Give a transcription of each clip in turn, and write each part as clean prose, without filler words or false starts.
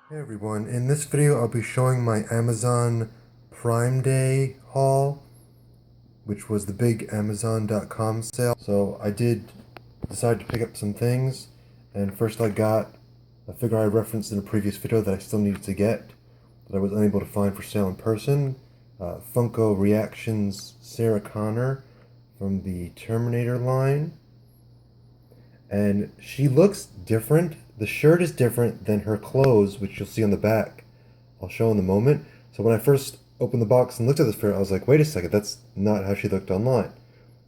Hey everyone, in this video I'll be showing my Amazon Prime Day haul, which was the big Amazon.com sale. So I did decide to pick up some things, and first I got a figure I referenced in a previous video that I still needed to get, that I was unable to find for sale in person. Funko Reactions Sarah Connor from the Terminator line. And she looks different. The shirt is different than her clothes, which you'll see on the back. I'll show in a moment. So when I first opened the box and looked at this figure, I was like, wait a second, that's not how she looked online.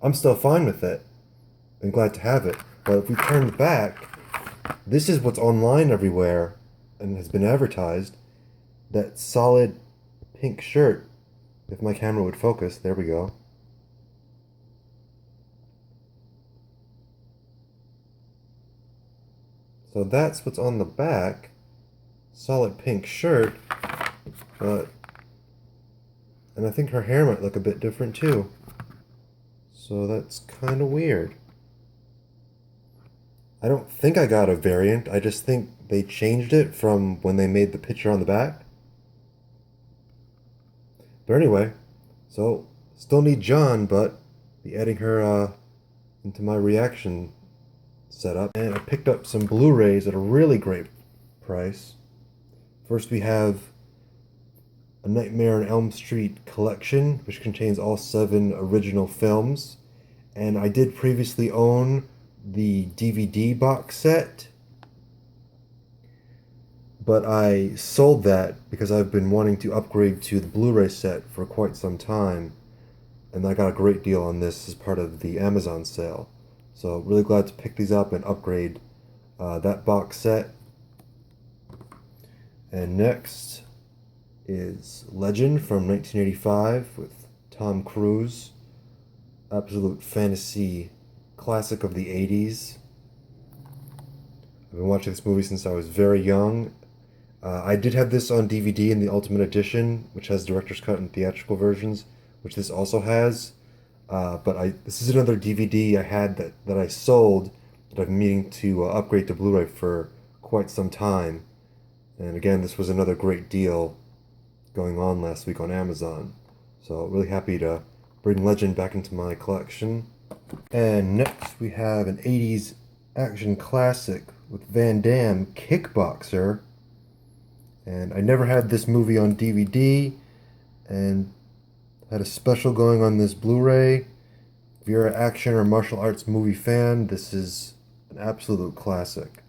I'm still fine with it and glad to have it. But if we turn the back, this is what's online everywhere and has been advertised. That solid pink shirt. If my camera would focus, there we go. So that's what's on the back. Solid pink shirt, but and I think her hair might look a bit different too. So that's kind of weird. I don't think I got a variant. I just think they changed it from when they made the picture on the back. But anyway, so still need John, but be adding her into my reaction setup. And I picked up some Blu-rays at a really great price. First we have A Nightmare on Elm Street collection, which contains all 7 original films. And I did previously own the DVD box set, but I sold that because I've been wanting to upgrade to the Blu-ray set for quite some time, and I got a great deal on this as part of the Amazon sale. So really glad to pick these up and upgrade that box set. And next is Legend from 1985 with Tom Cruise. Absolute fantasy classic of the 80s. I've been watching this movie since I was very young. I did have this on DVD in the Ultimate Edition, which has director's cut and theatrical versions, which this also has. But this is another DVD I had that I sold that I've been meaning to upgrade to Blu-ray for quite some time. And again, this was another great deal going on last week on Amazon. So really happy to bring Legend back into my collection. And next we have an 80s action classic with Van Damme, Kickboxer. And I never had this movie on DVD and had a special going on this Blu-ray. If you're an action or martial arts movie fan, this is an absolute classic.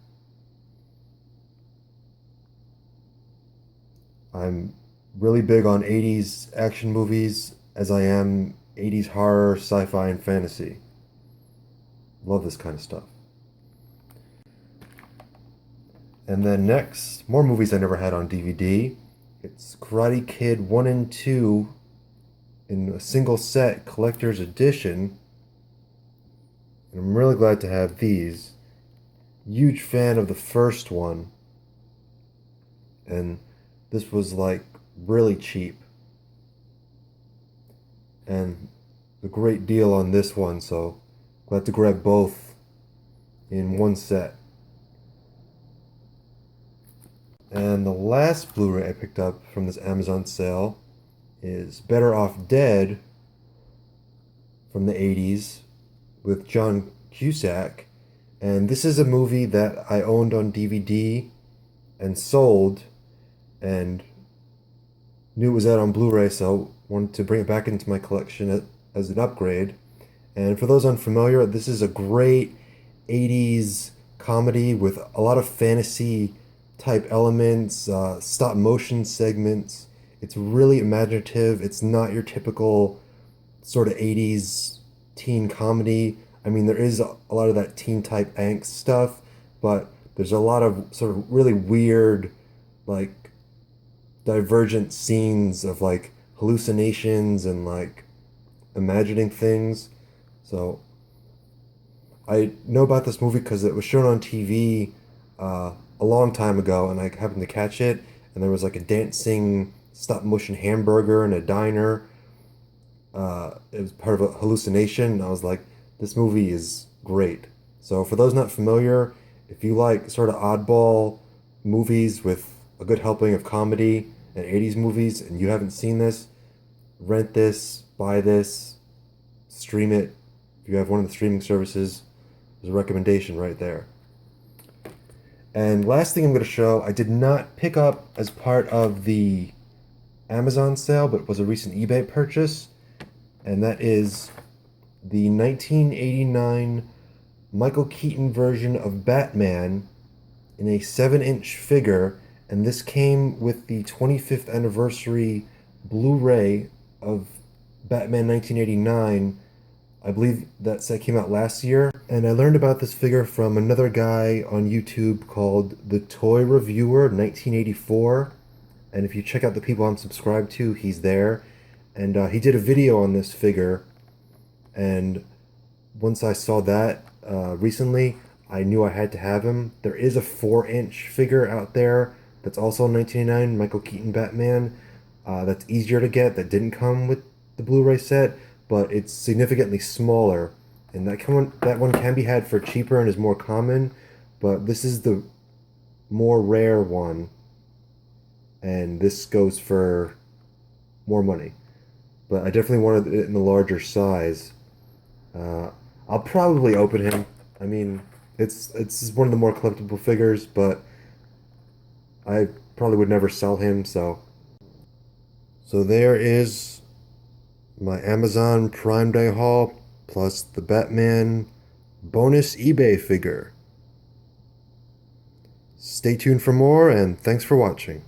I'm really big on 80s action movies as I am 80s horror, sci-fi, and fantasy. Love this kind of stuff. And then next, more movies I never had on DVD. It's Karate Kid 1 and 2 in a single set collector's edition. And I'm really glad to have these. Huge fan of the first one. And this was like really cheap. And a great deal on this one, so glad to grab both in one set. And the last Blu-ray I picked up from this Amazon sale is Better Off Dead from the 80s with John Cusack. And this is a movie that I owned on DVD and sold and knew it was out on Blu-ray, so wanted to bring it back into my collection as an upgrade. And for those unfamiliar, this is a great 80s comedy with a lot of fantasy type elements, stop motion segments. It's really imaginative. It's not your typical sort of 80s teen comedy. I mean, there is a lot of that teen type angst stuff, but there's a lot of sort of really weird, like, divergent scenes of like hallucinations and like imagining things. So I know about this movie because it was shown on TV a long time ago, and I happened to catch it. And there was like a dancing stop motion hamburger in a diner. It was part of a hallucination. And I was like, this movie is great. So for those not familiar, if you like sort of oddball movies with a good helping of comedy and 80s movies and you haven't seen this, rent this, buy this, stream it. If you have one of the streaming services, there's a recommendation right there. And last thing I'm going to show, I did not pick up as part of the Amazon sale, but was a recent eBay purchase, and that is the 1989 Michael Keaton version of Batman in a 7-inch figure, and this came with the 25th anniversary Blu-ray of Batman 1989. I believe that set came out last year, and I learned about this figure from another guy on YouTube called The Toy Reviewer 1984. And if you check out the people I'm subscribed to, he's there. And he did a video on this figure. And once I saw that recently, I knew I had to have him. There is a 4-inch figure out there that's also 1989 Michael Keaton Batman. That's easier to get, that didn't come with the Blu-ray set, but it's significantly smaller. And that one can be had for cheaper and is more common, but this is the more rare one. And this goes for more money. But I definitely wanted it in the larger size. I'll probably open him. I mean, it's one of the more collectible figures, but I probably would never sell him, so. So there is my Amazon Prime Day haul, plus the Batman bonus eBay figure. Stay tuned for more, and thanks for watching.